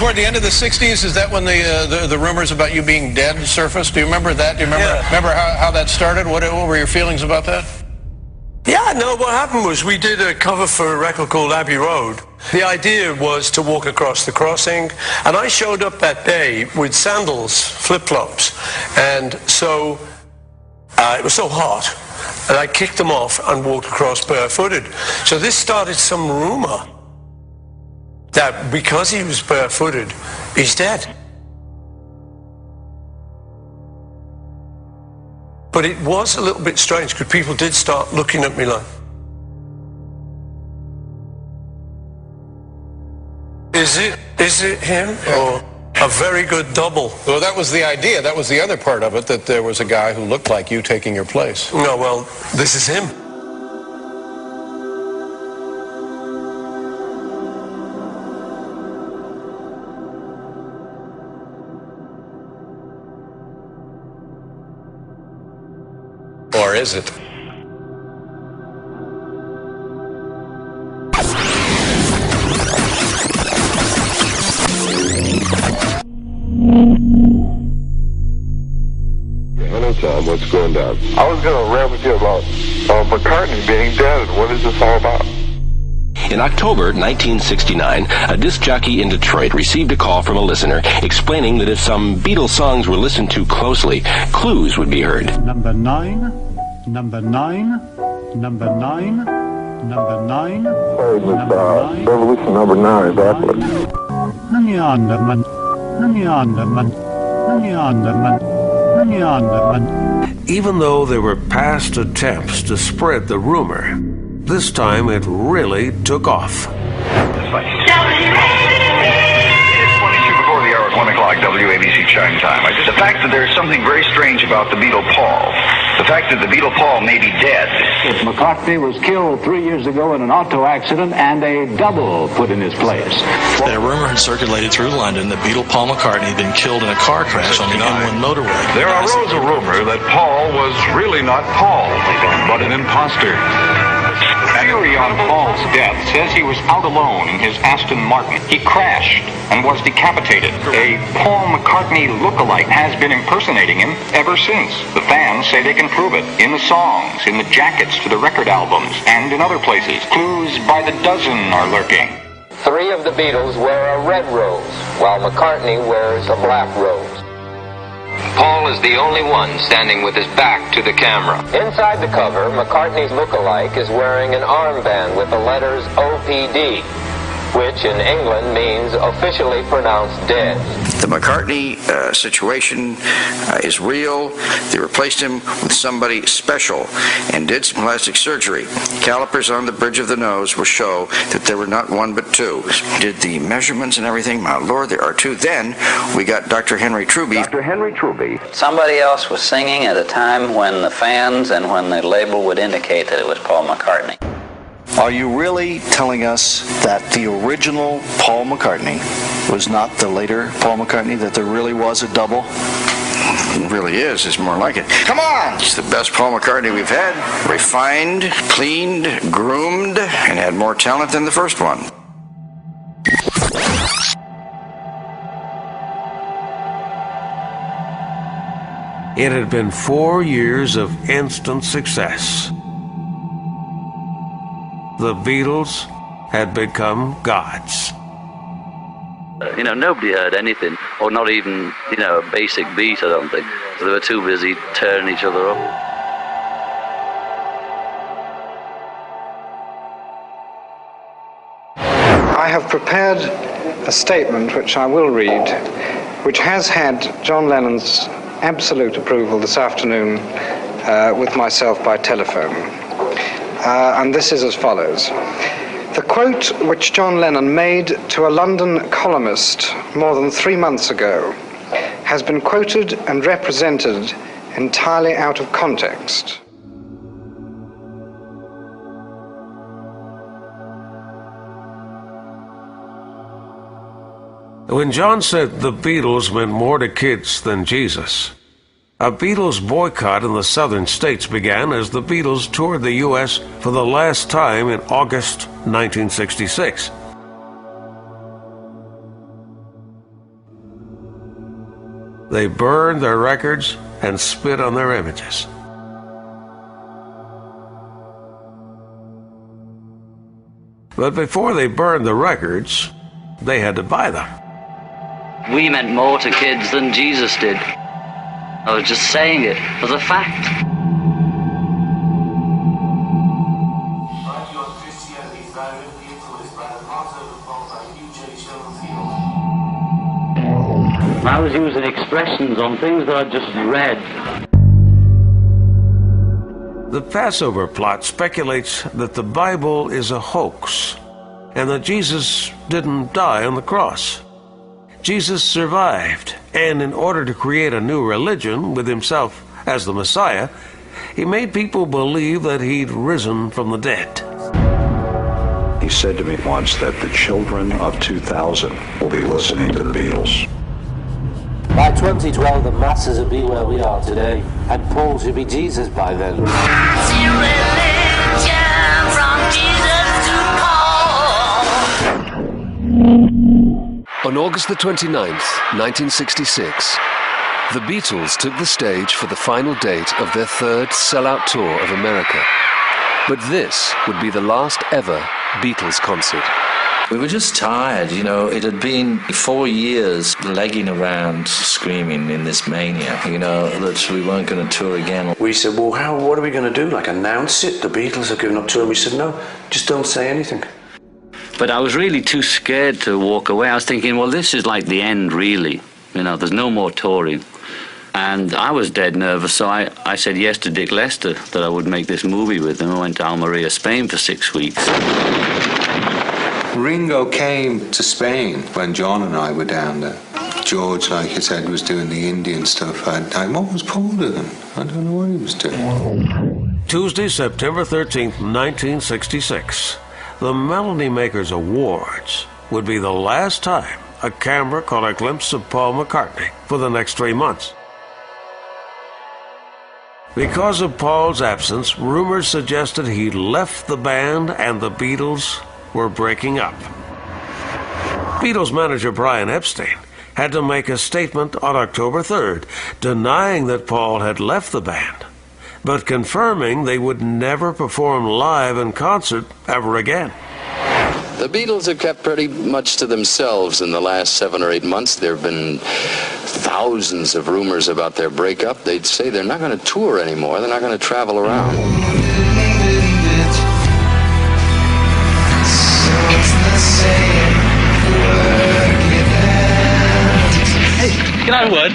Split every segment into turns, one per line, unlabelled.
toward the end of the 60s, is that when the rumors about you being dead surfaced? Do you remember that? Do you remember how that started? What were your feelings about that?
Yeah, no, what happened was we did a cover for a record called Abbey Road. The idea was to walk across the crossing, and I showed up that day with sandals, flip-flops, and so it was so hot, and I kicked them off and walked across barefooted. So this started some rumor that because he was barefooted, he's dead. But it was a little bit strange because people did start looking at me like, is it him or a very good double?
Well, that was the idea. That was the other part of it, that there was a guy who looked like you taking your place.
No, well, this is him.
Or is it?
Hello, Tom. What's going down? I was going to rant with you about McCartney being dead. What is this all about?
In October 1969, a disc jockey in Detroit received a call from a listener explaining that if some Beatles songs were listened to closely, clues would be heard.
Number 9, number 9, number 9, number 9.
Hey, Miss Revolution number 9, backwards.
Even though there were past attempts to spread the rumor, this time it really took off.
It's 22 before the hour at 1 o'clock WABC chime time. The fact that there's something very strange about the Beatle Paul. The fact that the Beatle Paul may be dead.
McCartney was killed 3 years ago in an auto accident and a double put in his place.
A rumor had circulated through London that Beatle Paul McCartney had been killed in a car crash on the M1 motorway.
There arose a rumor that Paul was really not Paul, but an imposter.
The theory on Paul's death says he was out alone in his Aston Martin. He crashed and was decapitated. A Paul McCartney look-alike has been impersonating him ever since. The fans say they can prove it in the songs, in the jackets to the record albums, and in other places. Clues by the dozen are lurking.
3 of the Beatles wear a red rose, while McCartney wears a black rose. Paul is the only one standing with his back to the camera. Inside the cover, McCartney's look-alike is wearing an armband with the letters OPD, which in England means officially pronounced dead.
The McCartney situation is real. They replaced him with somebody special and did some plastic surgery. Calipers on the bridge of the nose will show that there were not 1 but 2. Did the measurements and everything. My Lord, there are 2. Then we got Dr. Henry Truby.
Dr. Henry Truby.
Somebody else was singing at a time when the fans and when the label would indicate that it was Paul McCartney.
Are you really telling us that the original Paul McCartney was not the later Paul McCartney, that there really was a double?
It really is. It's more like it. Come on! It's the best Paul McCartney we've had. Refined, cleaned, groomed, and had more talent than the first one.
It had been 4 years of instant success. The Beatles had become gods.
Nobody heard anything, or not even, a basic beat, I don't think. So they were too busy tearing each other up.
I have prepared a statement which I will read, which has had John Lennon's absolute approval this afternoon with myself by telephone. And this is as follows. The quote which John Lennon made to a London columnist more than 3 months ago has been quoted and represented entirely out of context.
When John said the Beatles meant more to kids than Jesus, a Beatles boycott in the southern states began as the Beatles toured the U.S. for the last time in August 1966. They burned their records and spit on their images. But before they burned the records, they had to buy them.
We meant more to kids than Jesus did. I was just saying it as a fact. I was using expressions on things that I just read.
The Passover plot speculates that the Bible is a hoax and that Jesus didn't die on the cross. Jesus survived, and in order to create a new religion with himself as the Messiah, he made people believe that he'd risen from the dead.
He said to me once that the children of 2000 will be listening to the Beatles.
By 2012, the masses will be where we are today, and Paul should be Jesus by then.
On August the 29th, 1966, the Beatles took the stage for the final date of their third sellout tour of America. But this would be the last ever Beatles concert.
We were just tired, you know. It had been 4 years legging around screaming in this mania, you know, that we weren't going to tour again.
We said, well, what are we going to do? Like, announce it? The Beatles are giving up touring. We said, no, just don't say anything.
But I was really too scared to walk away. I was thinking, well, this is like the end, really. You know, there's no more touring. And I was dead nervous, so I said yes to Dick Lester, that I would make this movie with him. I went to Almeria, Spain for 6 weeks.
Ringo came to Spain when John and I were down there. George, like I said, was doing the Indian stuff. What was Paul doing? I don't know what he was doing.
Tuesday, September 13th, 1966. The Melody Makers Awards would be the last time a camera caught a glimpse of Paul McCartney for the next 3 months. Because of Paul's absence, rumors suggested he'd left the band and the Beatles were breaking up. Beatles manager Brian Epstein had to make a statement on October 3rd denying that Paul had left the band, but confirming they would never perform live in concert ever again.
The Beatles have kept pretty much to themselves in the last 7 or 8 months. There have been thousands of rumors about their breakup. They'd say they're not going to tour anymore. They're not going to travel around.
Hey, can I have a word?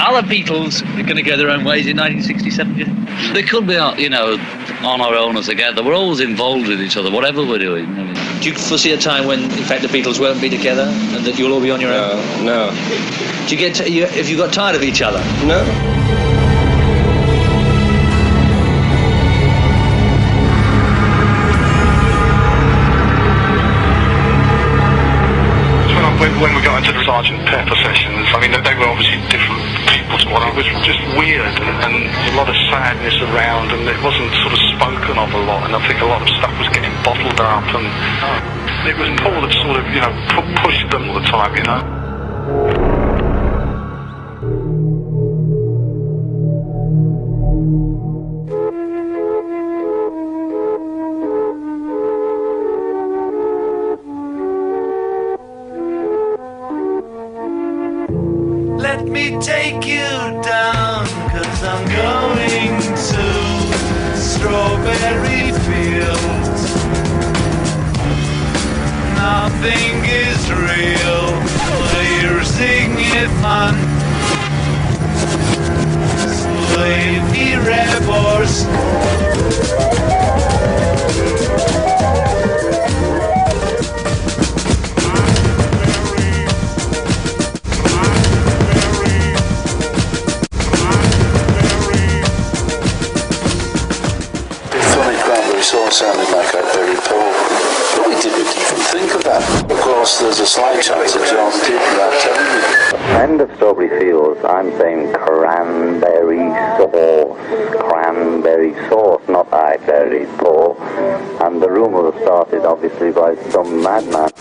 Are the Beatles going to go their own ways in 1967?
They could be, you know, on our own or together. We're always involved with each other, whatever we're doing. I mean,
do you foresee a time when, in fact, the Beatles won't be together and that you'll all be on your own?
No.
Do you get? Have you got tired of each other?
No.
When we got into the Sergeant Pepper sessions, I mean, they were obviously different people to what it was just weird and a lot of sadness around, and it wasn't sort of spoken of a lot, and I think a lot of stuff was getting bottled up, and it was Paul that sort of, you know, pushed them all the time, you know.
Let me take you down, 'cause I'm going to strawberry fields. Nothing is real, you're singing it fun. Slavey rebels.
Sounded like I buried Paul. But we didn't even think of that. Of course, there's a slight chance that John did without telling me.
End of Strawberry Fields, I'm saying cranberry sauce, not I buried Paul. And the rumour was started obviously by some madman.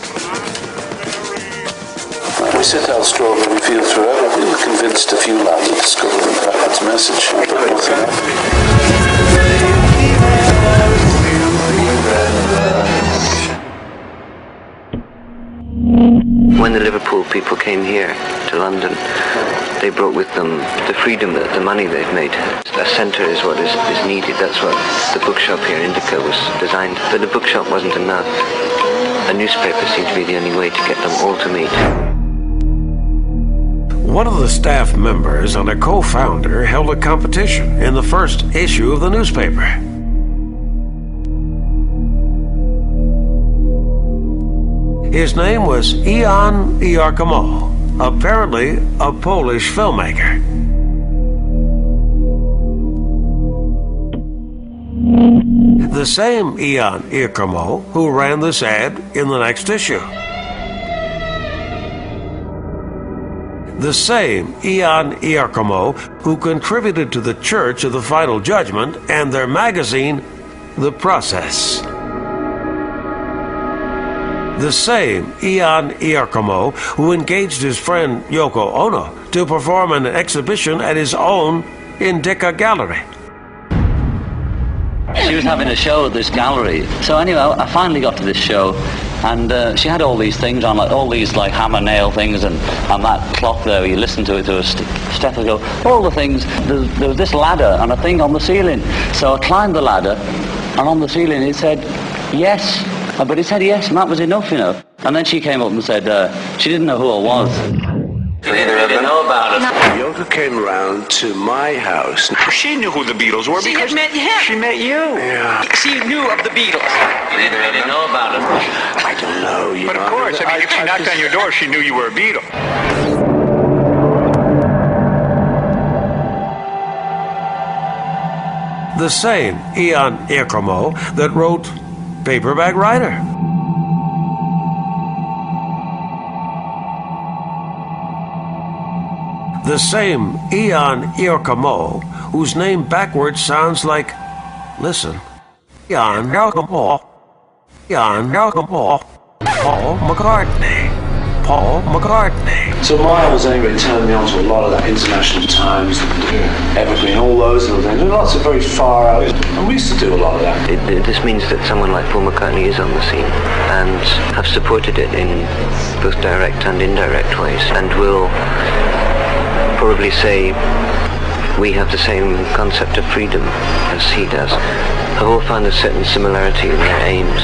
We set out Strawberry Fields Forever. We were convinced a few lads had discovered its message, but nothing else.
When the Liverpool people came here to London, they brought with them the freedom, the money they've made. A centre is what is needed. That's what the bookshop here in Indica was designed. But the bookshop wasn't enough. A newspaper seemed to be the only way to get them all to meet.
One of the staff members and a co-founder held a competition in the first issue of the newspaper. His name was Jan Iarkomo, apparently a Polish filmmaker. The same Jan Iarkomo who ran this ad in the next issue. The same Jan Iarkomo who contributed to the Church of the Final Judgment and their magazine, The Process. The same Jan Iarkomo who engaged his friend Yoko Ono to perform an exhibition at his own Indica Gallery.
She was having a show at this gallery. So anyway, I finally got to this show, and she had all these things on, like all these like hammer nail things, and that clock there, you listen to it through a stethoscope, all the things. There was this ladder and a thing on the ceiling. So I climbed the ladder, and on the ceiling it said, yes. But it said yes, and that was enough, you know. And then she came up and said she didn't know who I was.
Neither of them know about it.
Yoko came round to my house.
She knew who the Beatles were because
she had met him.
She met you.
Yeah.
She knew of the Beatles.
Neither of them know about it.
I don't know,
But of course, I mean, if she knocked on your door, she knew you were a Beatle.
The same Jan Iarkomo that wrote Paperback Writer. The same Jan Iarkomo whose name backwards sounds like, listen, Jan Iarkomo, Paul McCartney. Paul McCartney.
So Miles anyway turned me on to a lot of that International Times, Evergreen, all those little things. Lots of very far out, and we used to do a lot of that.
This means that someone like Paul McCartney is on the scene and have supported it in both direct and indirect ways, and will probably say we have the same concept of freedom as he does. I've all found a certain similarity in their aims,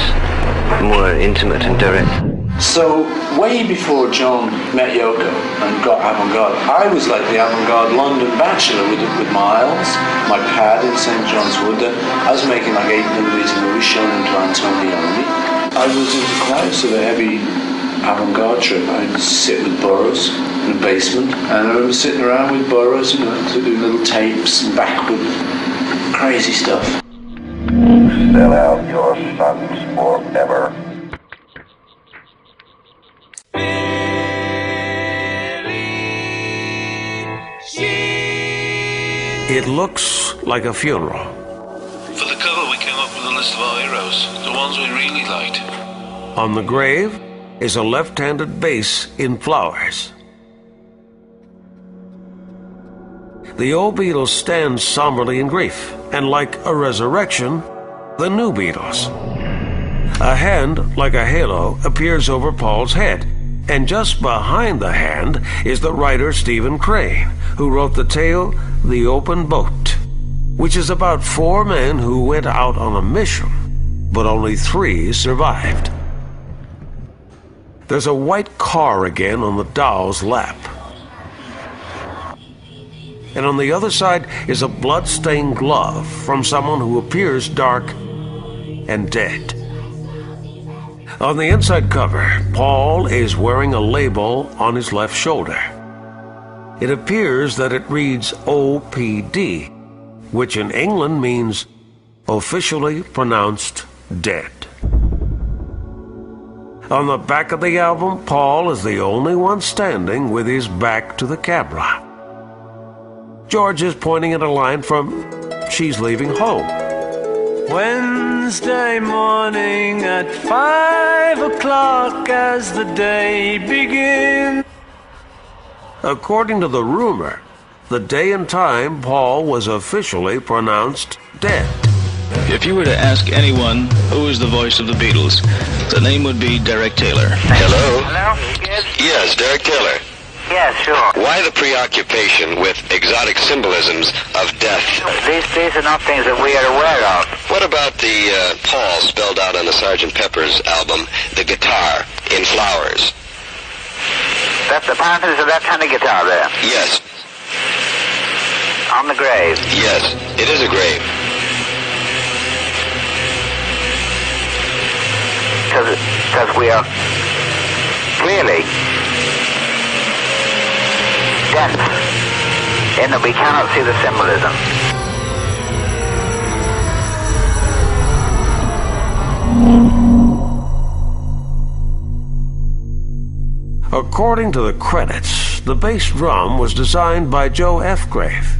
more intimate and direct.
So, way before John met Yoko and got avant-garde, I was like the avant-garde London bachelor with Miles, my pad in St. John's Wood. I was making like 8 movies and we were showing them to Antonioni. I was in quite sort of heavy avant-garde trip. I would sit with Burroughs in the basement, and I remember sitting around with Burroughs, you know, to do little tapes and backward crazy stuff.
Sell out your sons forever.
It looks like a funeral.
For the cover, we came up with a list of our heroes, the ones we really liked.
On the grave is a left-handed bass in flowers. The old Beatles stand somberly in grief, and like a resurrection, the new Beatles. A hand, like a halo, appears over Paul's head, and just behind the hand is the writer Stephen Crane, who wrote the tale The Open Boat, which is about 4 men who went out on a mission, but only 3 survived. There's a white car again on the doll's lap. And on the other side is a blood-stained glove from someone who appears dark and dead. On the inside cover, Paul is wearing a label on his left shoulder. It appears that it reads OPD, which in England means officially pronounced dead. On the back of the album, Paul is the only one standing with his back to the camera. George is pointing at a line from She's Leaving Home.
Wednesday morning at 5 o'clock as the day begins.
According to the rumor, the day and time Paul was officially pronounced dead.
If you were to ask anyone who is the voice of the Beatles, the name would be Derek Taylor.
Hello?
Hello?
Yes, Derek Taylor.
Yeah, sure.
Why the preoccupation with exotic symbolisms of death?
These are not things that we are aware of.
What about the Paul spelled out on the Sgt. Pepper's album, the guitar in flowers?
That's apparently there's a left-handed guitar there.
Yes.
On the grave.
Yes, it is a grave.
Because we are clearly dense in that we cannot see the symbolism.
According to the credits, the bass drum was designed by Joe F. Grave.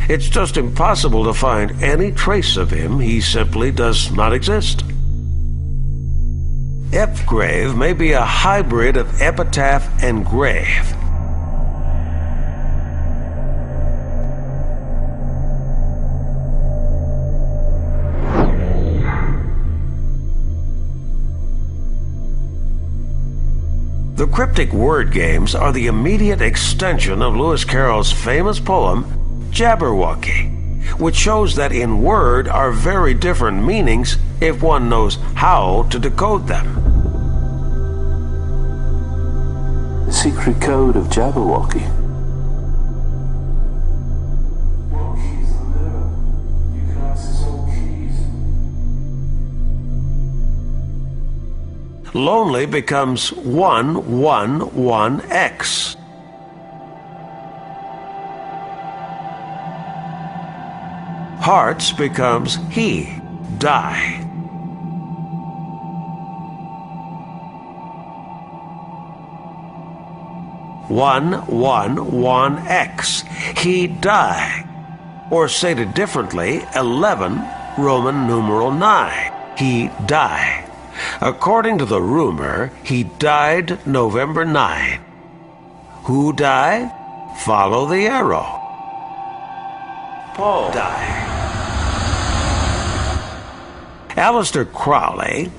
It's just impossible to find any trace of him. He simply does not exist. F. Grave may be a hybrid of epitaph and grave. The cryptic word games are the immediate extension of Lewis Carroll's famous poem, Jabberwocky, which shows that in word are very different meanings if one knows how to decode them.
The secret code of Jabberwocky.
Lonely becomes 111X. Hearts becomes he, die. one X, he die. Or stated differently, 11 Roman numeral 9, he die. According to the rumor, he died November 9. Who died? Follow the arrow. Paul died. Aleister Crowley,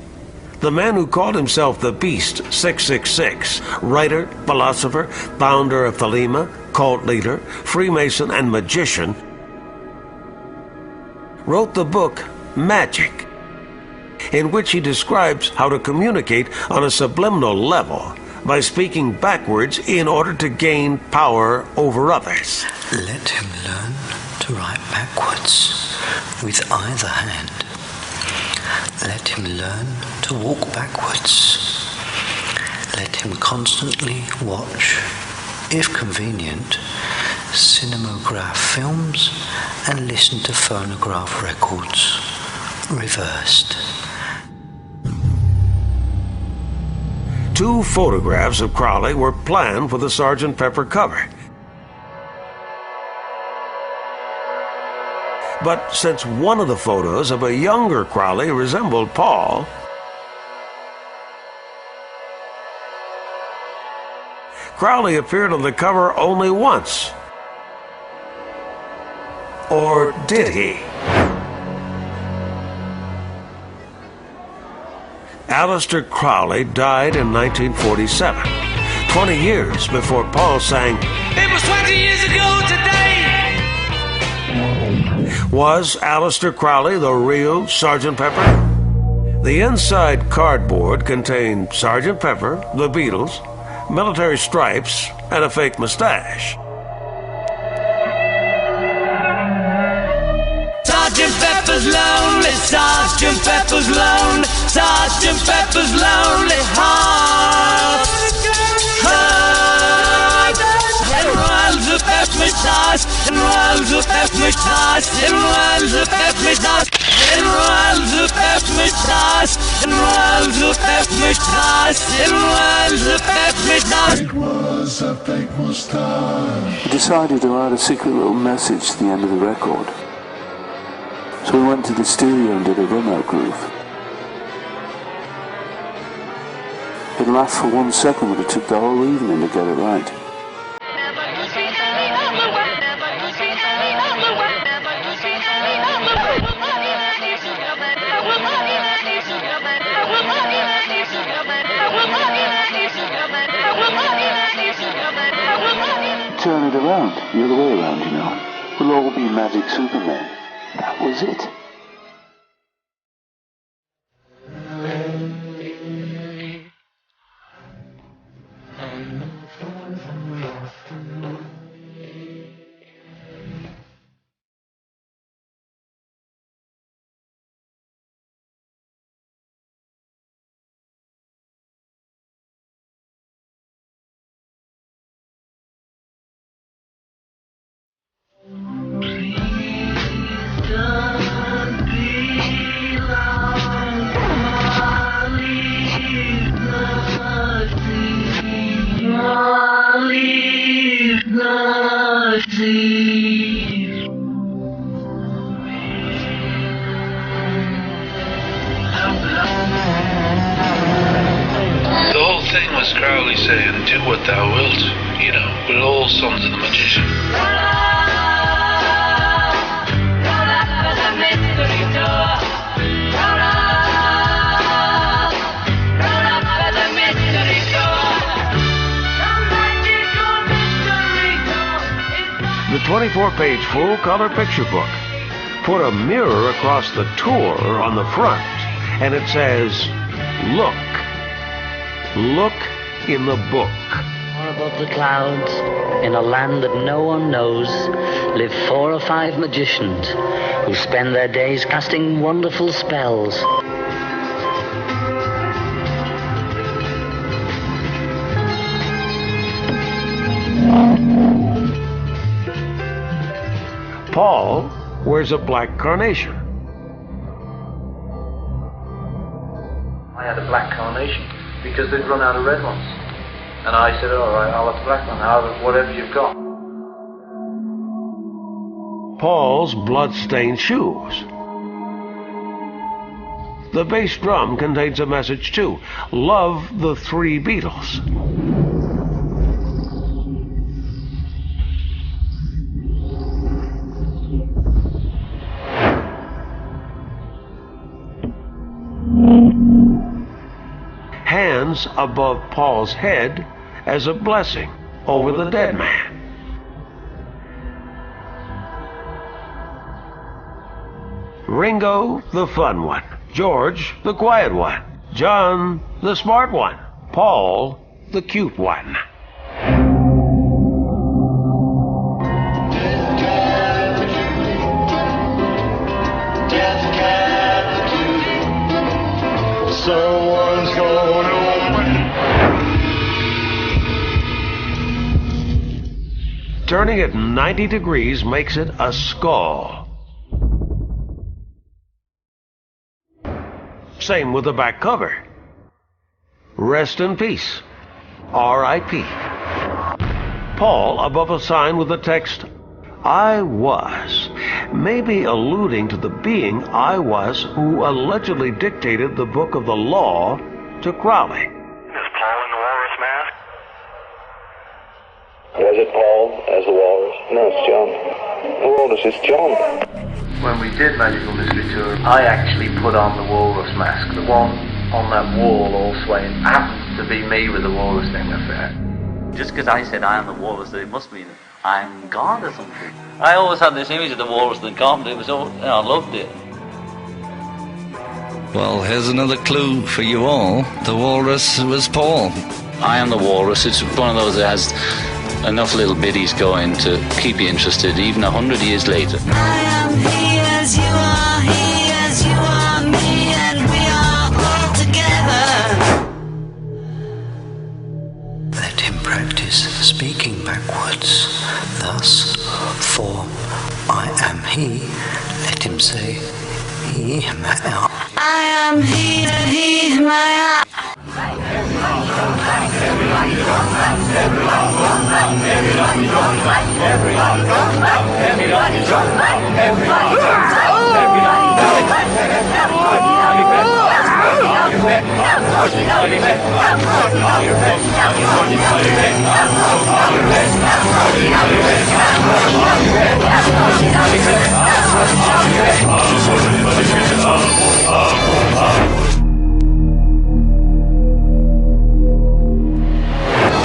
the man who called himself the Beast 666, writer, philosopher, founder of Thelema, cult leader, Freemason, and magician, wrote the book Magic, in which he describes how to communicate on a subliminal level by speaking backwards in order to gain power over others.
Let him learn to write backwards with either hand. Let him learn to walk backwards. Let him constantly watch, if convenient, cinematograph films and listen to phonograph records, reversed.
2 photographs of Crowley were planned for the Sgt. Pepper cover. But since one of the photos of a younger Crowley resembled Paul, Crowley appeared on the cover only once. Or did he? Aleister Crowley died in 1947, 20 years before Paul sang
It was 20 years ago today.
Was Aleister Crowley the real Sgt. Pepper? The inside cardboard contained Sgt. Pepper, the Beatles, military stripes, and a fake mustache.
Sgt. Pepper's lonely, Sgt. Pepper's lonely, Sgt. Pepper's lonely heart. It runs up hypnotized, it runs up hypnotized, it runs up hypnotized, it runs up hypnotized, it runs up hypnotized, it runs up hypnotized.
It was a fake mustache. We decided to add a secret little message to the end of the record. So we went to the studio and did a run-out groove. It laughed for 1 second, but it took the whole evening to get it right. it around, the other way around, you know. We'll all be Magic Superman. That was it.
Crowley saying, do what thou wilt, you know, we're all sons of the magician.
The 24-page full-color picture book put a mirror across the tour on the front, and it says, look in the book.
Far above the clouds, in a land that no one knows, live 4 or 5 magicians who spend their days casting wonderful spells.
Paul wears a black carnation.
I had a black carnation because they'd run out of red ones. And I said, all right, I'll have the black one, whatever you've got.
Paul's blood-stained shoes. The bass drum contains a message too. Love the 3 Beatles. Hands above Paul's head as a blessing over the dead man. Ringo, the fun one. George, the quiet one. John, the smart one. Paul, the cute one.
Someone's gonna win.
Turning it 90 degrees makes it a skull. Same with the back cover. Rest in peace. R.I.P. Paul above a sign with the text, I was, maybe alluding to the being I was who allegedly dictated the book of the law to Crowley.
Is Paul in the walrus mask?
Was it Paul as the walrus? No, it's John. The walrus is John.
When we did Magical Mystery Tour, I actually put on the walrus mask. The one on that wall all swaying happened to be me with the walrus thing affair.
Just because I said I am the walrus, it must mean I'm God or something. I always had this image of the walrus in the comedy. It was all, I loved it.
Well, here's another clue for you all. The walrus was Paul.
I am the walrus. It's one of those that has enough little biddies going to keep you interested even 100 years later.
I am he as you are, he as you are, me, and we are all together.
Let him practice speaking backwards. Thus, for I am he, let him say, he, my.
I am he, my.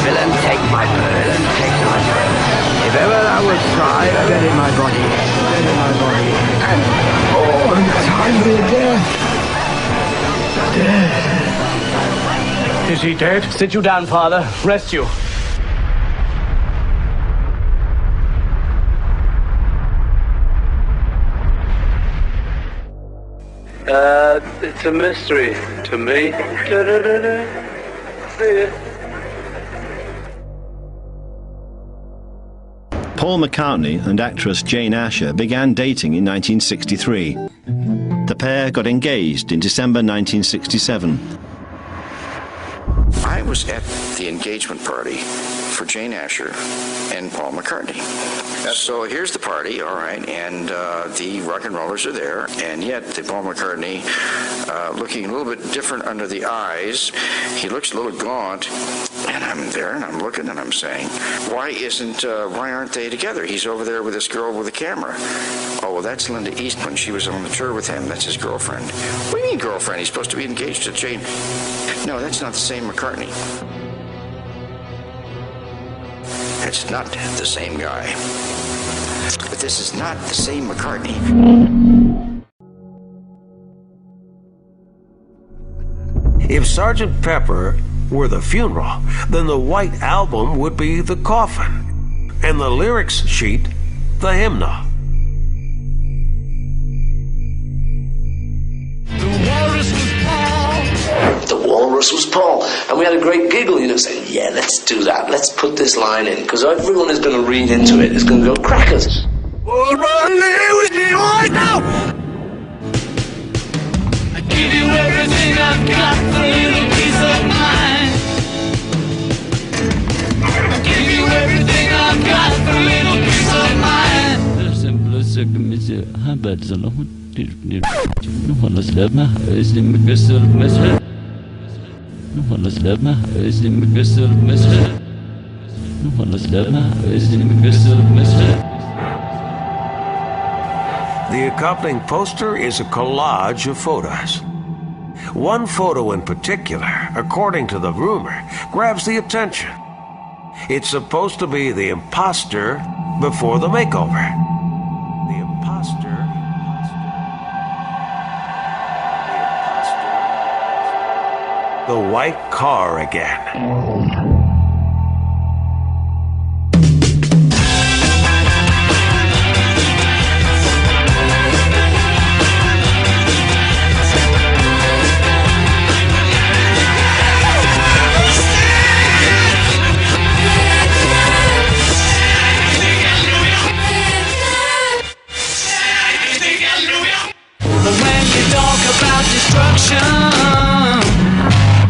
Villain, take my bird and take my bird. If
Dead. Is he dead?
Sit you down, Father. Rest you.
It's a mystery to me. See ya.
Paul McCartney and actress Jane Asher began dating in 1963. The pair got engaged in December 1967.
I was at the engagement party for Jane Asher and Paul McCartney. So here's the party, all right, and the rock and rollers are there, and yet the Paul McCartney looking a little bit different under the eyes. He looks a little gaunt, and I'm there and I'm looking and I'm saying, why aren't they together? He's over there with this girl with a camera. Oh, well, that's Linda Eastman. She was on the tour with him. That's his girlfriend. What do you mean girlfriend? He's supposed to be engaged to Jane. No, that's not the same McCartney. That's not the same guy. But this is not the same McCartney.
If Sgt. Pepper were the funeral, then the White Album would be the coffin, and the lyrics sheet the hymnal.
The Walrus was Paul, and we had a great giggle, saying, yeah, let's do that, let's put this line in, because everyone is going to read into it, it's going to go crackers.
I give you everything I've got for a little peace of mind. I give you everything I've got for a little peace of mind.
The accompanying poster is a collage of photos. One photo in particular, according to the rumor, grabs the attention. It's supposed to be the imposter before the makeover. The imposter. The white car again.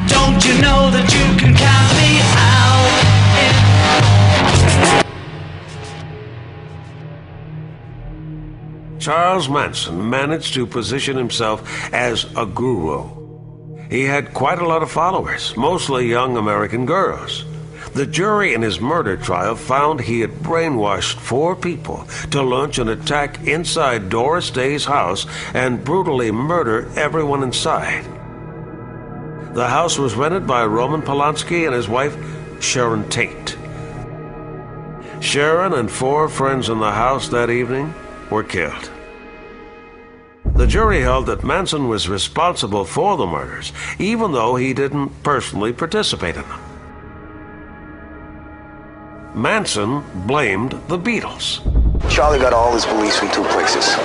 Don't you know that you can count me out?
Charles Manson managed to position himself as a guru. He had quite a lot of followers, mostly young American girls. The jury in his murder trial found he had brainwashed 4 people to launch an attack inside Doris Day's house and brutally murder everyone inside. The house was rented by Roman Polanski and his wife, Sharon Tate. Sharon and 4 friends in the house that evening were killed. The jury held that Manson was responsible for the murders, even though he didn't personally participate in them. Manson blamed the Beatles.
Charlie got all his beliefs from 2 places.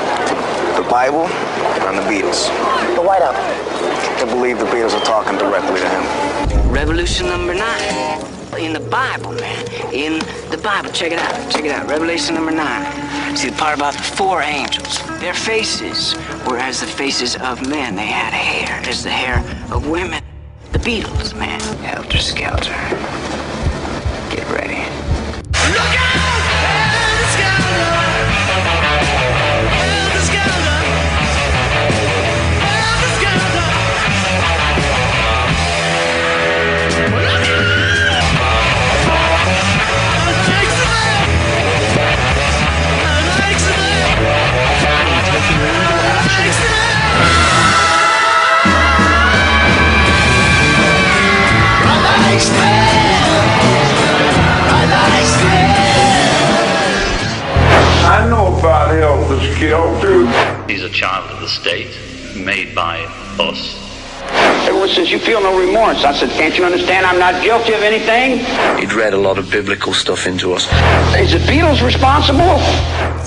The Bible and the Beatles.
The White Album.
They believe the Beatles are talking directly to him.
Revolution number 9. In the Bible, man. In the Bible. Check it out. Check it out. Revelation number 9. See the part about the 4 angels. Their faces were as the faces of men. They had hair as the hair of women. The Beatles, man. Helter Skelter. Get ready.
I know about helter skelter.
He's a child of the state.
made by us.
Everyone says, you feel no remorse. I said, can't you understand I'm not guilty of anything?
He'd read a lot of biblical stuff into us.
Is the Beatles responsible?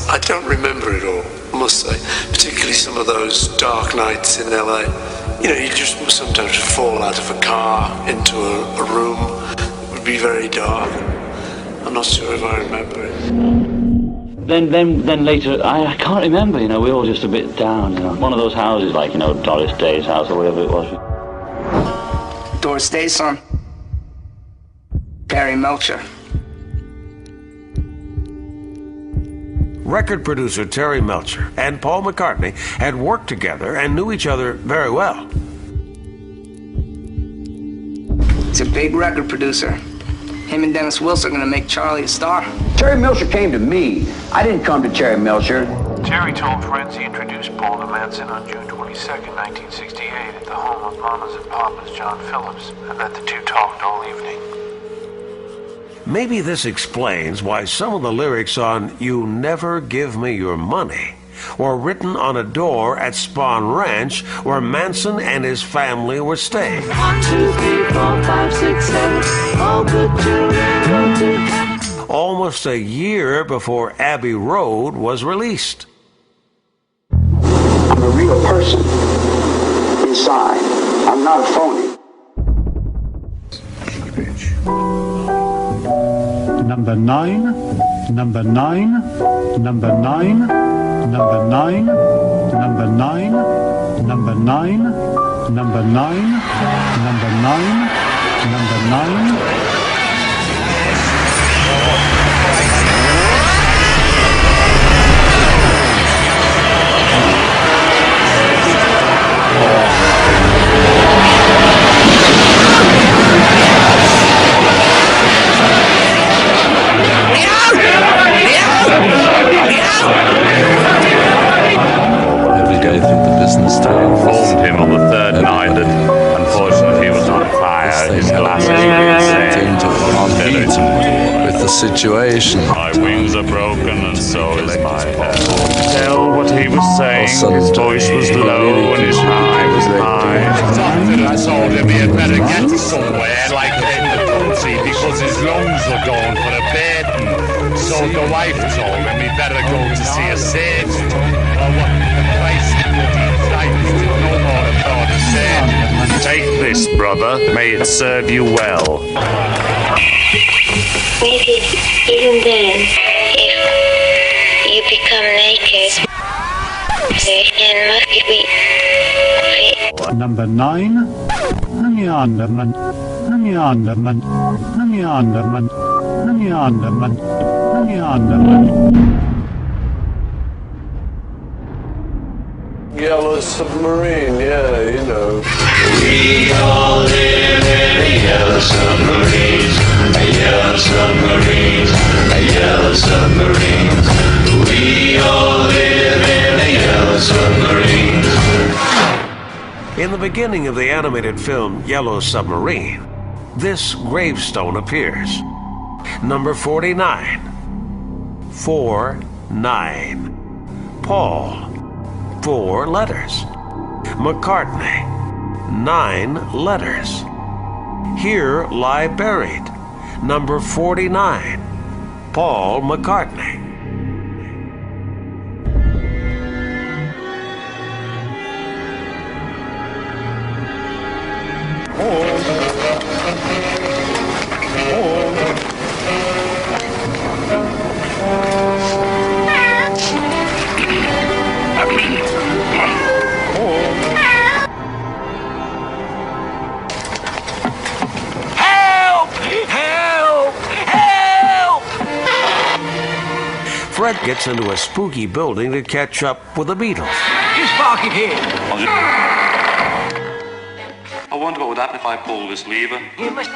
I don't remember it all, I must say. Particularly some of those dark nights in LA. You know, you just sometimes fall out of a car into a room. It would be very dark. I'm not sure if I remember it.
Then later, I can't remember, you know, we were all just a bit down, you know. One of those houses, like, you know, Doris Day's house or whatever it was.
Doris Day's son, Barry Melcher.
Record producer Terry Melcher and Paul McCartney had worked together and knew each other very well.
He's a big record producer. Him and Dennis Wilson are going to make Charlie a star.
Terry Melcher came to me. I didn't come to Terry Melcher.
Terry told friends he introduced Paul to Manson on June 22nd, 1968 at the home of Mama's and Papa's John Phillips, and that the two talked all evening.
Maybe this explains why some of the lyrics on You Never Give Me Your Money were written on a door at Spahn Ranch where Manson and his family were staying.
1, 2, 3, 4, 5, 6, 7, all good children go to heaven.
Almost a year before Abbey Road was released.
I'm a real person inside. I'm not a phony.
Number 9, number 9, number 9, number 9, number 9, number 9, number 9, number 9, number 9.
Every day through the business day. I informed him on the third night that unfortunately he was on fire. His glasses were insane.
With the situation.
My wings are broken and so is my head. Tell what he was saying. His voice was low and his high was high. I told him he had better get somewhere like in the country because his lungs were going for a bed. So the wife told him he'd better go to see a surgeon. Or what the place no more about a surgeon. Take this, brother. May it serve you well.
Maybe even then, if you become naked, then must be
Number 9, Neanderman, Neanderman, Neanderman, Neanderman, Neanderman.
Yellow submarine, yeah, you know.
We all live in a yellow submarine, a yellow submarine, a yellow submarine. We all live in a yellow submarine.
In the beginning of the animated film Yellow Submarine, this gravestone appears. Number 49. 4-9. Paul. 4 letters. McCartney. 9 letters. Here lie buried. Number 49. Paul McCartney. Fred gets into a spooky building to catch up with the Beatles.
Just park it here.
I wonder what would happen if I pulled this lever.
You must...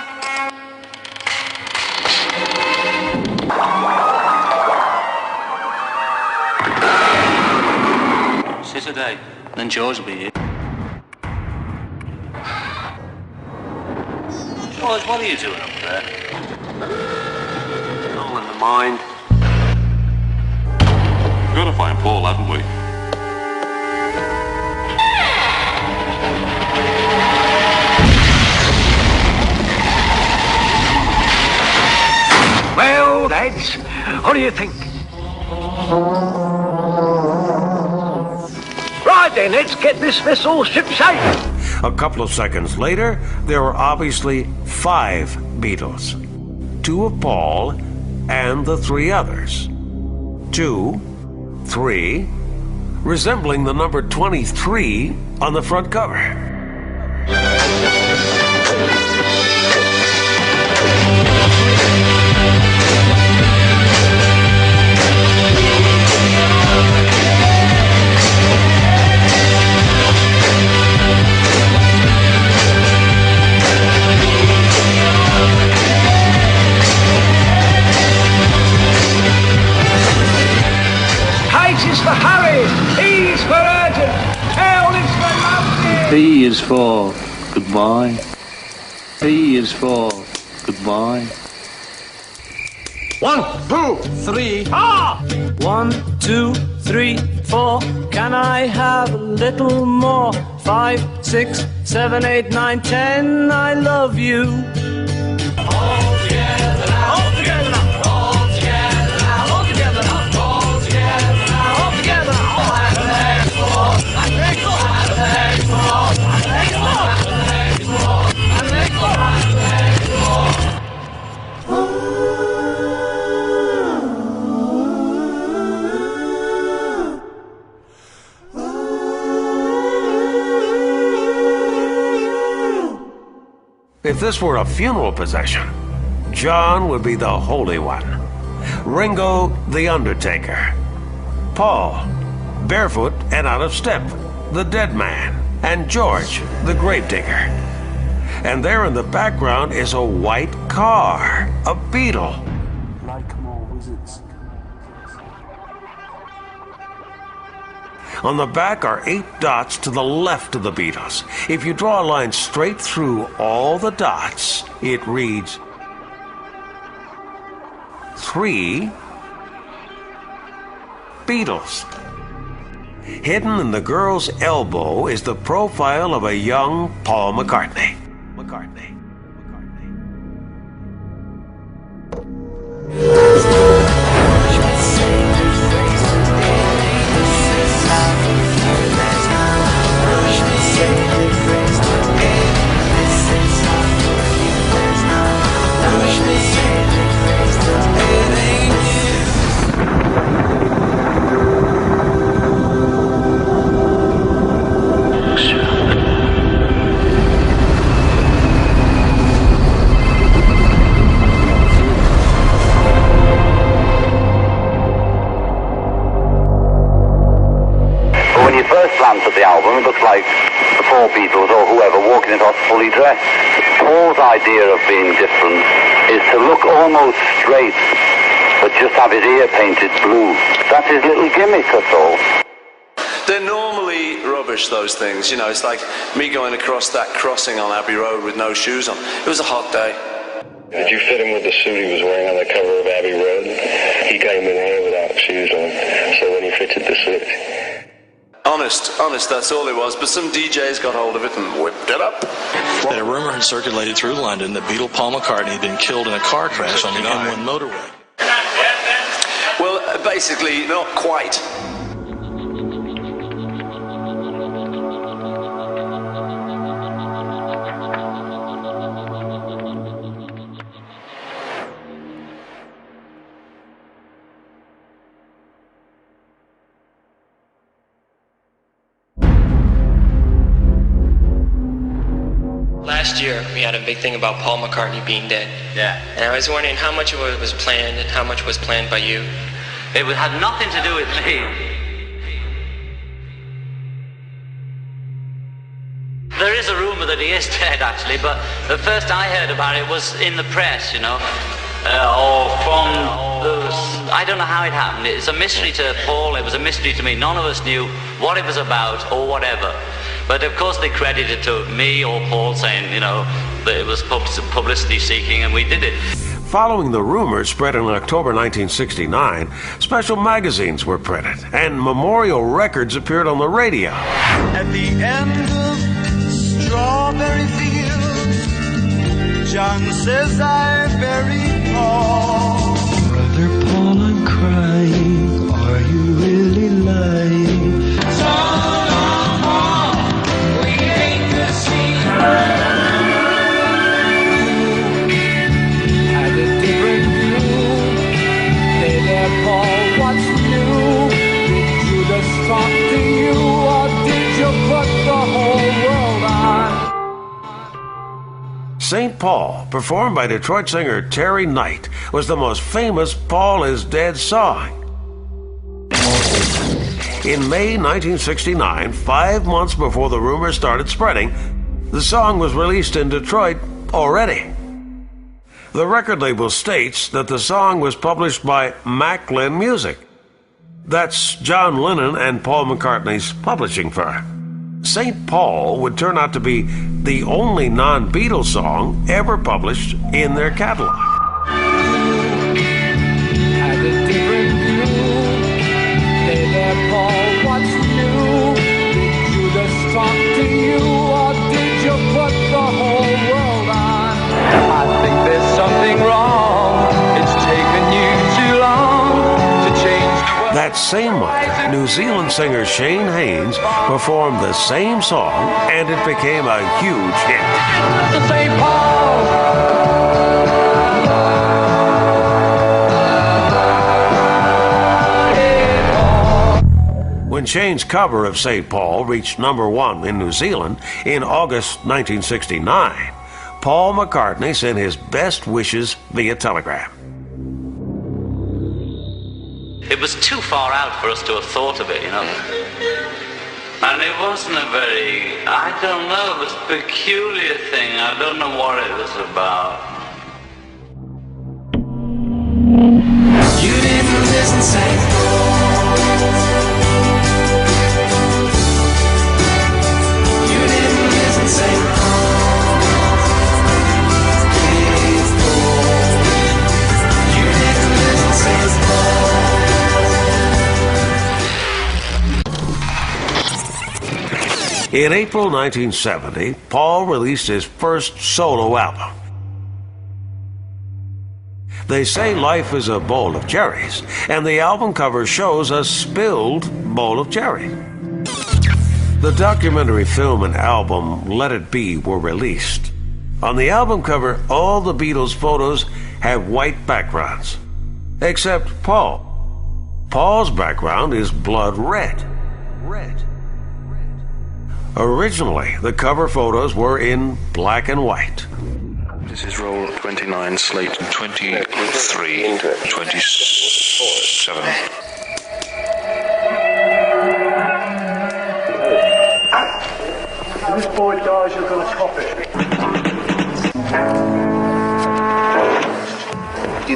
Sit a day, then George will be here. George, what are you doing up there?
All in the mind. We've got to find Paul, haven't we?
heads. What do you think? Right then, let's get this vessel shipshape.
A couple of seconds later, there were obviously 5 Beatles. 2 of Paul and the 3 others. 2, 3, resembling the number 23 on the front cover.
For Harry, E is for urgent, L is for lovely.
P is for goodbye. P is for goodbye.
1, 2, 3, 4.
1, 2, 3, 4. Can I have a little more? 5, 6, 7, 8, 9, 10. I love you. All together now. All together now. All together now. All together now. All together now. All together now.
If this were a funeral procession, John would be the Holy One, Ringo the Undertaker, Paul, barefoot and out of step, the Dead Man, and George, the Gravedigger. And there in the background is a white car, a Beetle.
Like more wizards.
On the back are 8 dots to the left of the Beatles. If you draw a line straight through all the dots, it reads 3 Beatles. Hidden in the girl's elbow is the profile of a young Paul McCartney.
At the album, it looks like the 4 Beatles or whoever walking across fully dressed. Paul's idea of being different is to look almost straight, but just have his ear painted blue. That's his little gimmick, that's all.
They're normally rubbish, those things. You know, it's like me going across that crossing on Abbey Road with no shoes on. It was a hot day.
Did you fit him with the suit he was wearing on the cover of Abbey Road? He came in here without shoes on, so when he fitted the suit.
Honest, that's all it was. But some DJs got hold of it and whipped it up.
And a rumor had circulated through London that Beatle Paul McCartney had been killed in a car crash on the M1 motorway.
Well, basically, not quite.
Last year, we had a big thing about Paul McCartney being dead.
Yeah.
And I was wondering how much of it was planned and how much was planned by you.
It had nothing to do with me. There is a rumor that he is dead, actually, but the first I heard about it was in the press, you know, or from I don't know how it happened. It's a mystery to Paul. It was a mystery to me. None of us knew what it was about or whatever. But of course they credited it to me or Paul, saying, you know, that it was publicity seeking, and we did it.
Following the rumors spread in October 1969, special magazines were printed, and memorial records appeared on the radio.
At the end of strawberry fields, John says I buried Paul. Brother Paul, I'm crying. Are you really lying? Son Paul, we hate to see
Had a different view. Hey there, Paul, what's new? Did Judas talk to you, or did you put the whole world on?
St. Paul, performed by Detroit singer Terry Knight, was the most famous Paul is Dead song. In May 1969, 5 months before the rumors started spreading, the song was released in Detroit already. The record label states that the song was published by Macklin Music. That's John Lennon and Paul McCartney's publishing firm. St. Paul would turn out to be the only non-Beatles song ever published in their catalog.
Had a different view. Hey there, Paul, what's new? Did Judas talk to you, or did you put the whole world on? I think there's something wrong. It's taken you too long to change the world.
That same month, New Zealand singer Shane Haynes performed the same song, and it became a huge hit.
To St. Paul.
When Shane's cover of St. Paul reached #1 in New Zealand in August 1969, Paul McCartney sent his best wishes via telegram.
It was too far out for us to have thought of it, you know. And it wasn't a very, I don't know, it was a peculiar thing. I don't know what it was about.
You didn't listen, St. Paul. You didn't listen, St. Paul. Please, Paul. You didn't listen, St. Paul.
In April 1970, Paul released his first solo album. They say life is a bowl of cherries, and the album cover shows a spilled bowl of cherries. The documentary film and album Let It Be were released. On the album cover, all the Beatles photos have white backgrounds, except Paul. Paul's background is blood red. Originally, the cover photos were in black and white.
This is roll 29, slate 23, 27.
If this boy dies, you're going to top it.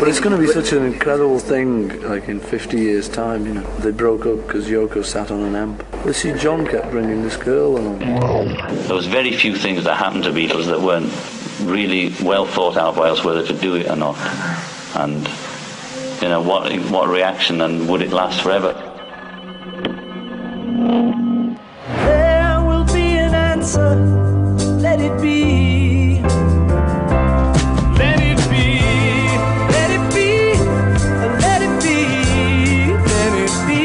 But it's going to be such an incredible thing, like in 50 years' time, you know. They broke up because Yoko sat on an amp. You see, John kept bringing this girl along.
There was very few things that happened to Beatles that weren't really well thought out by us, whether to do it or not. And, you know, what reaction, and would it last forever?
There will be an answer. Let it be. Let it be. Let it be. Let it be. Let it be.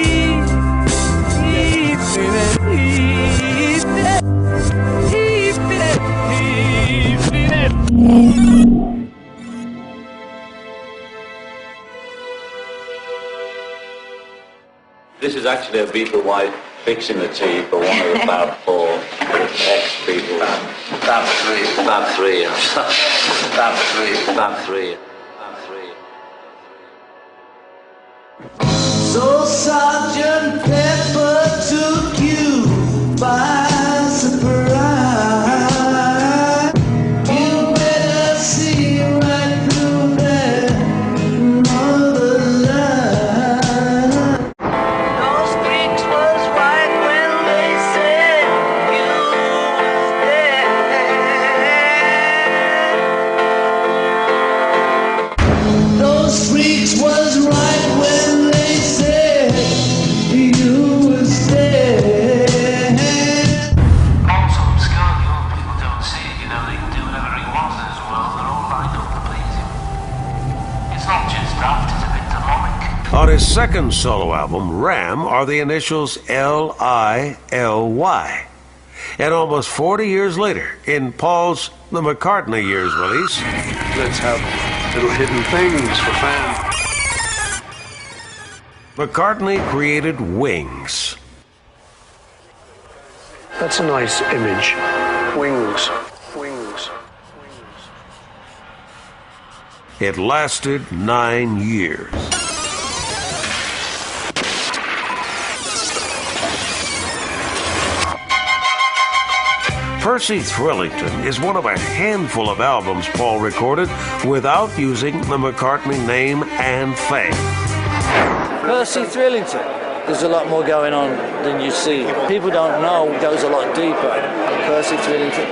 This is actually a Beatle wife fixing the tea for one of the Fab Four ex-Beatles. Fab Three. Fab Three. Fab Three. Fab Three.
So Sergeant Pepper took you by surprise. You better see right through that mother line. Those pigs was right when they said you was dead. Those freaks was right when they said you
second solo album, Ram, are the initials L-I-L-Y. And almost 40 years later, in Paul's The McCartney Years release,
let's have little hidden things for fans.
McCartney created Wings.
That's a nice image. Wings. Wings.
It lasted 9 years. Percy Thrillington is one of a handful of albums Paul recorded without using the McCartney name and fame.
Percy Thrillington. There's a lot more going on than you see. People don't know it goes a lot deeper. Percy Thrillington.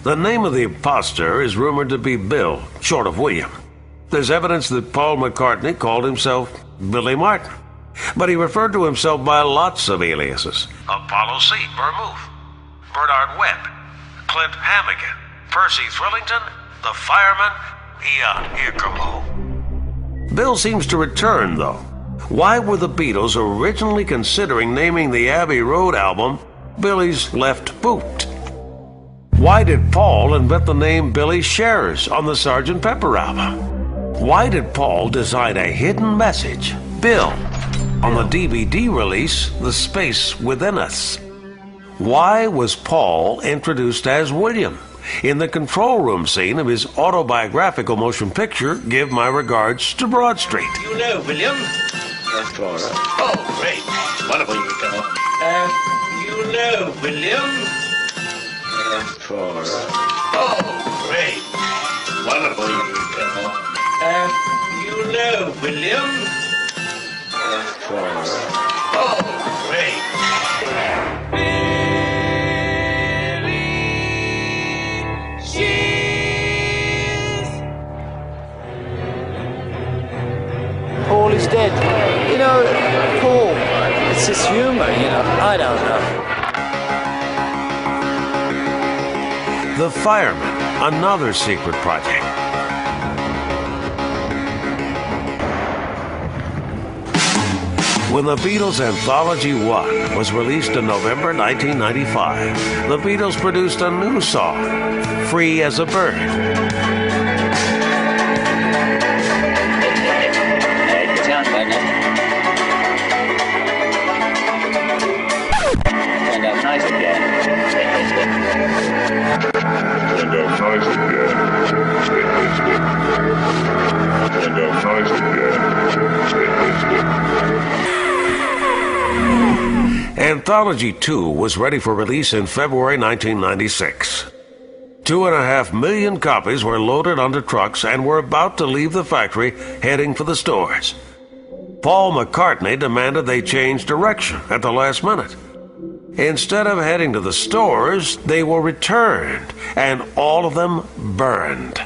The name of the imposter is rumored to be Bill, short of William. There's evidence that Paul McCartney called himself Billy Martin, but he referred to himself by lots of aliases. Apollo C. Vermouth, Bernard Webb, Clint Hammigan, Percy Thrillington, the Fireman, Ian Ickermo. Bill seems to return, though. Why were the Beatles originally considering naming the Abbey Road album Billy's Left Boot? Why did Paul invent the name Billy Shares on the Sgt. Pepper album? Why did Paul design a hidden message, Bill, on the DVD release, The Space Within Us? Why was Paul introduced as William in the control room scene of his autobiographical motion picture, Give My Regards to Broad Street?
You know, William?
That's all right.
Oh, great. Wonderful you go. You know, William?
That's all right.
Oh, great. Wonderful you go. You know, William?
That's all right.
Oh, great.
Paul is dead. You know, Paul, it's his humor, you know. I don't know.
The Fireman, another secret project. When the Beatles Anthology 1 was released in November 1995, the Beatles produced a new song, Free as a Bird.
Turned out nice again.
Turned out nice again. Turned out nice again.
Anthology 2 was ready for release in February 1996. 2.5 million copies were loaded onto trucks and were about to leave the factory, heading for the stores. Paul McCartney demanded they change direction at the last minute. Instead of heading to the stores, they were returned, and all of them burned.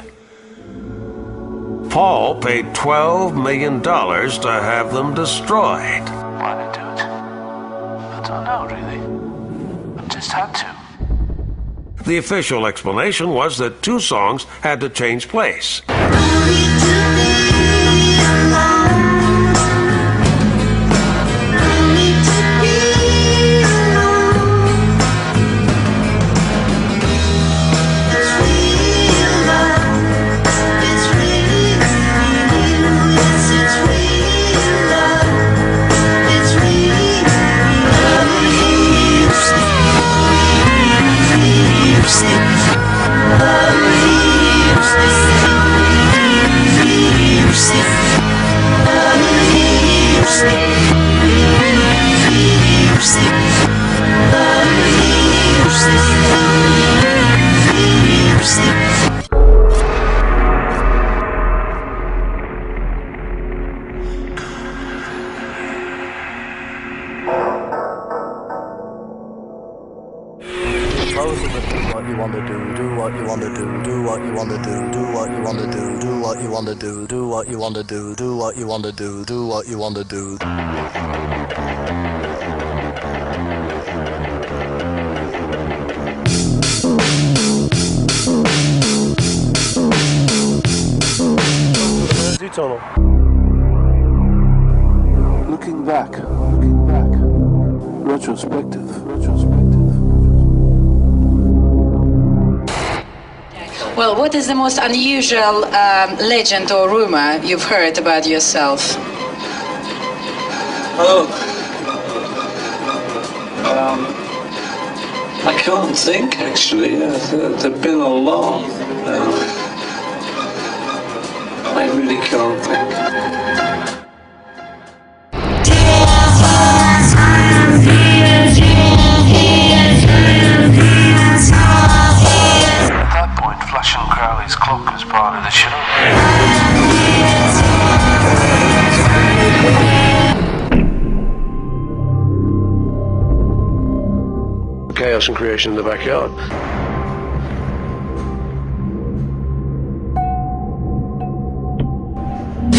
Paul paid $12 million to have them destroyed.
Why did I do it? I don't know, really. I just had to.
The official explanation was that 2 songs had to change place.
country tunnel.
Looking back, retrospective.
Well, what is the most unusual legend or rumor you've heard about yourself?
I can't think, actually. There've been a lot. I really can't think.
At that point, flashing Crowley's clock was part of the show.
Chaos and creation in the backyard.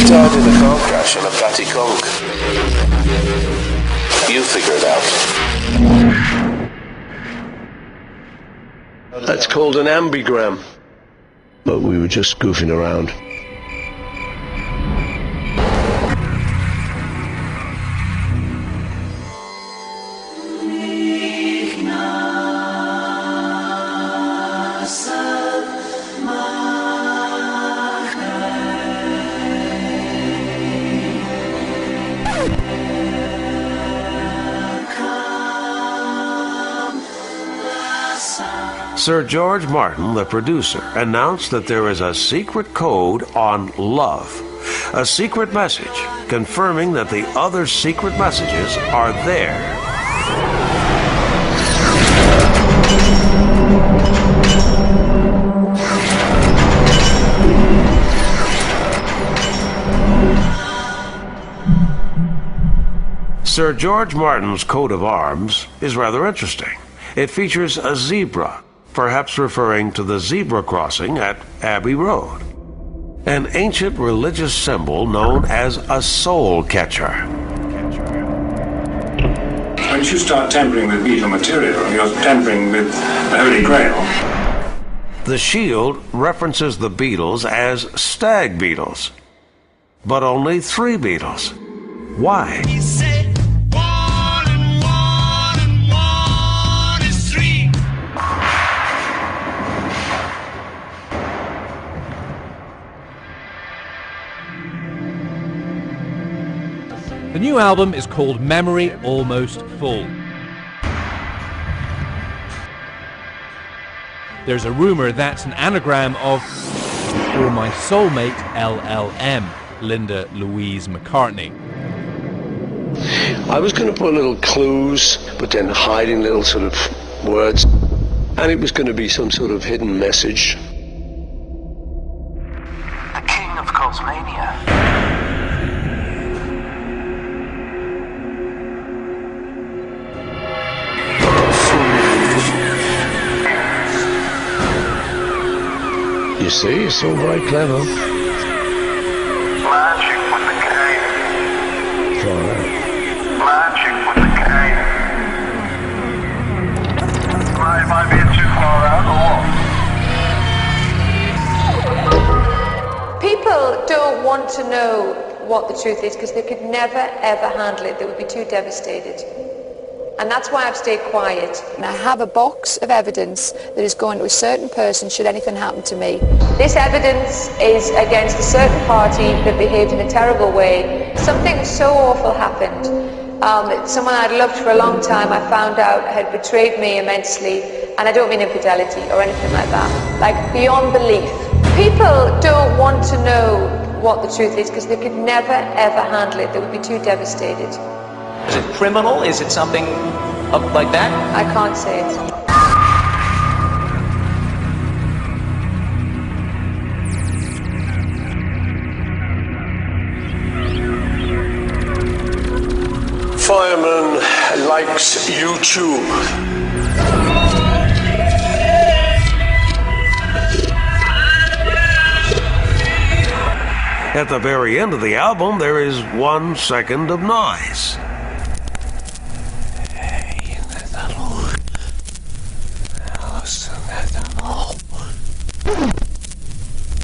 Died in a car crash on a fatty conch. You figure it out.
That's called an ambigram. But we were just goofing around.
Sir George Martin, the producer, announced that there is a secret code on love, a secret message confirming that the other secret messages are there. Sir George Martin's coat of arms is rather interesting. It features a zebra, perhaps referring to the zebra crossing at Abbey Road, an ancient religious symbol known as a soul catcher.
Once you start tampering with Beatle material, you're tampering with the Holy Grail.
The shield references the Beatles as stag beetles, but only 3 Beatles. Why?
The new album is called Memory Almost Full. There's a rumour that's an anagram of For My Soulmate LLM, Linda Louise McCartney.
I was going to put little clues, but then hiding little sort of words. And it was going to be some sort of hidden message.
The king of Cosmania.
You see, it's all very clever.
Magic with the cane.
Try that.
Magic with the cane. Am I being too far out or what?
People don't want to know what the truth is because they could never ever handle it. They would be too devastated. And that's why I've stayed quiet. And I have a box of evidence that is going to a certain person should anything happen to me. This evidence is against a certain party that behaved in a terrible way. Something so awful happened. Someone I'd loved for a long time, I found out had betrayed me immensely. And I don't mean infidelity or anything like that. Like beyond belief. People don't want to know what the truth is because they could never ever handle it. They would be too devastated.
Is it criminal? Is it something like that?
I can't say it.
Fireman likes YouTube.
At the very end of the album, there is 1 second of noise.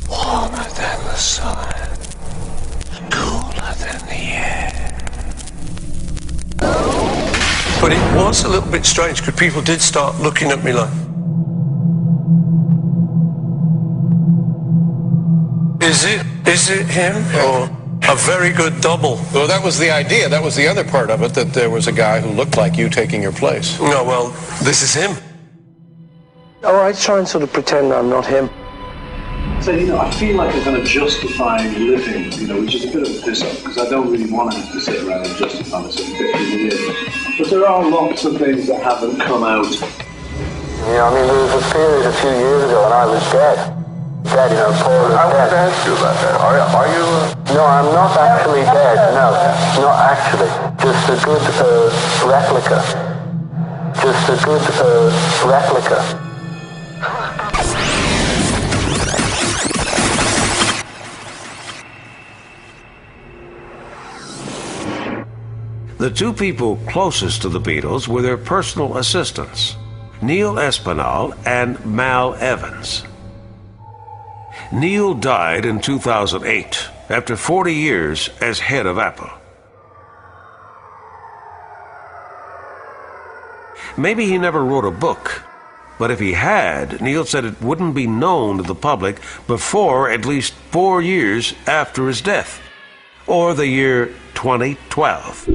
Warmer than the sun.
But it was a little bit strange because people did start looking at me like, is it him? Or a very good double?
Well, that was the idea. That was the other part of it, that there was a guy who looked like you taking your place.
No, well, this is him.
Oh, I try and sort of pretend I'm not him.
So, I feel like I'm kind of justifying living, which is a bit of a piss-up, because I don't really want to have to sit around and justify myself 15 years. But there are lots of things that haven't come out.
Yeah, there was a period a few years ago when I was dead. Paul was dead. I wanted to ask you about that. Are you... No, I'm not actually dead, no. Not actually. Just a good replica. Just a good replica.
The two people closest to the Beatles were their personal assistants, Neil Espinal and Mal Evans. Neil died in 2008, after 40 years as head of Apple. Maybe he never wrote a book, but if he had, Neil said it wouldn't be known to the public before at least 4 years after his death, or the year 2012.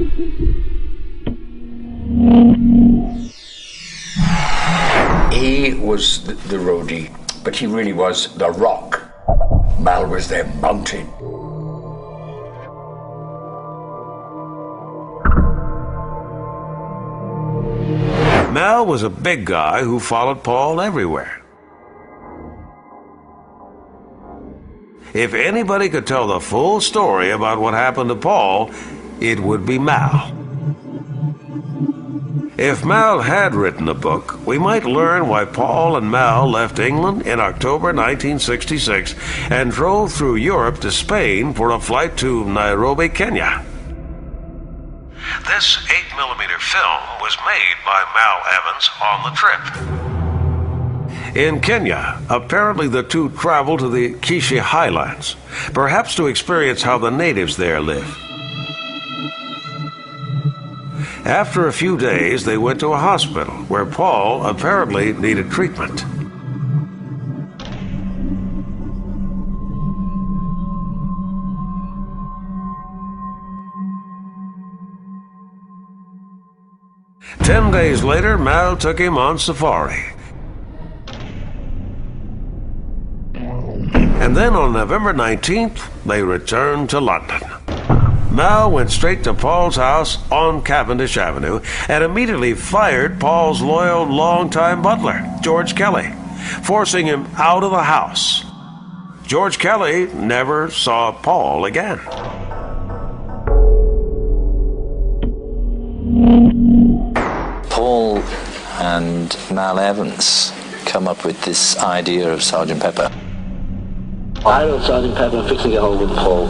He was the roadie, but he really was the rock. Mal was their mountain.
Mal was a big guy who followed Paul everywhere. If anybody could tell the full story about what happened to Paul, it would be Mal. If Mal had written a book, we might learn why Paul and Mal left England in October 1966 and drove through Europe to Spain for a flight to Nairobi, Kenya. This 8mm film was made by Mal Evans on the trip. In Kenya, apparently the two traveled to the Kishi Highlands, perhaps to experience how the natives there live. After a few days, they went to a hospital where Paul apparently needed treatment. Ten days later, Mal took him on safari. And then on November 19th, they returned to London. Mal went straight to Paul's house on Cavendish Avenue and immediately fired Paul's loyal longtime butler, George Kelly, forcing him out of the house. George Kelly never saw Paul again.
Paul and Mal Evans come up with this idea of Sgt. Pepper.
I wrote Sgt. Pepper and fixing to get hold with Paul.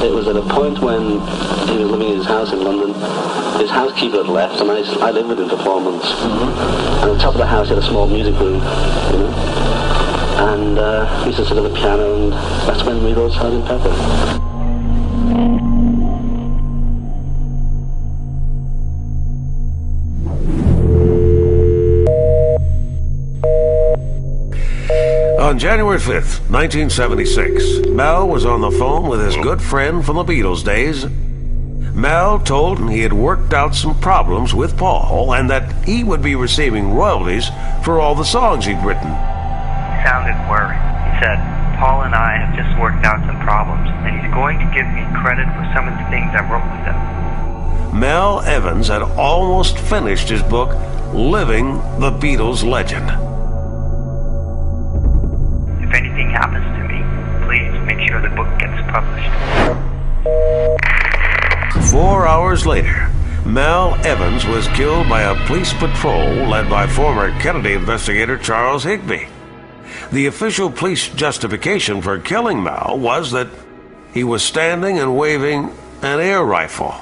It was at a point when he was living in his house in London. His housekeeper had left, and I lived with him for 4 months. And on top of the house, he had a small music room, And we used to sit at the piano, and that's when we wrote Sgt. Pepper.
On January 5th, 1976, Mal was on the phone with his good friend from the Beatles days. Mal told him he had worked out some problems with Paul and that he would be receiving royalties for all the songs he'd written.
He sounded worried. He said, Paul and I have just worked out some problems, and he's going to give me credit for some of the things I wrote with him.
Mal Evans had almost finished his book, Living the Beatles Legend.
If anything happens to me, please make sure the book gets published.
4 hours later, Mal Evans was killed by a police patrol led by former Kennedy investigator Charles Higbee. The official police justification for killing Mal was that he was standing and waving an air rifle.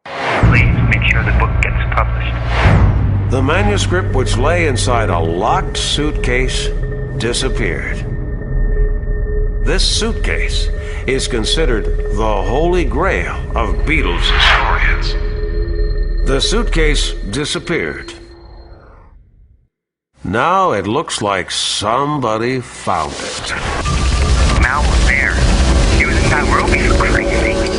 Please make sure the book gets published.
The manuscript, which lay inside a locked suitcase, disappeared. This suitcase is considered the holy grail of Beatles historians. The suitcase disappeared. Now it looks like somebody found it.
Mal was there. He was in Nairobi for crazy.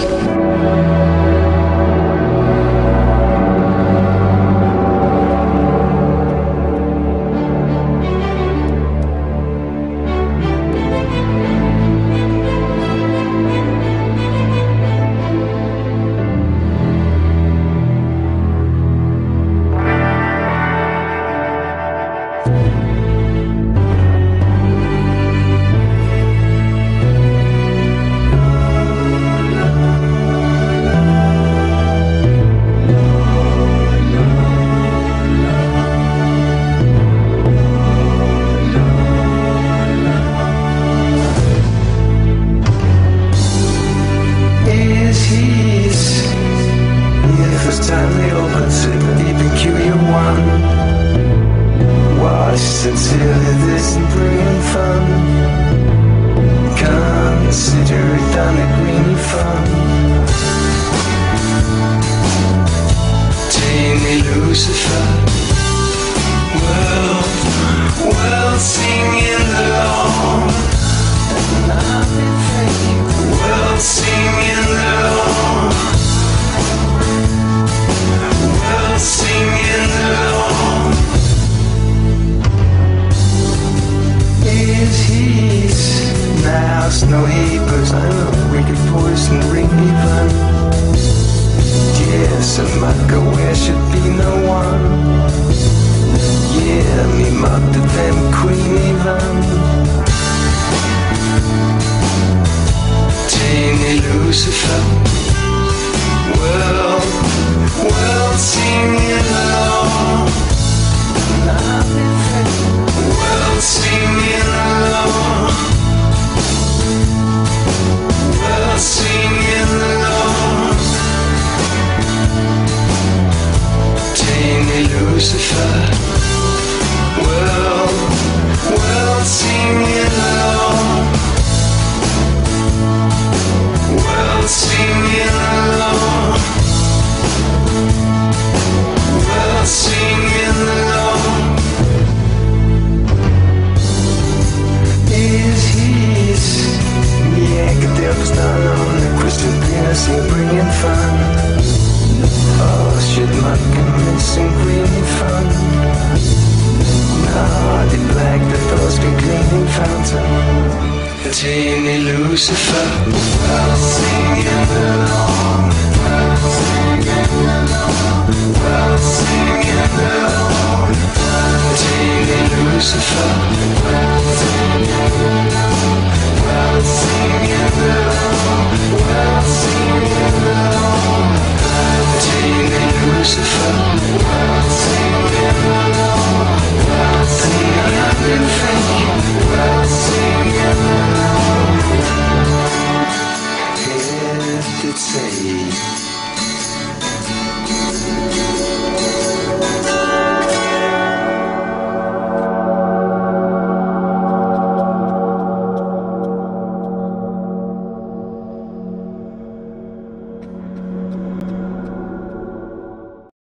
Say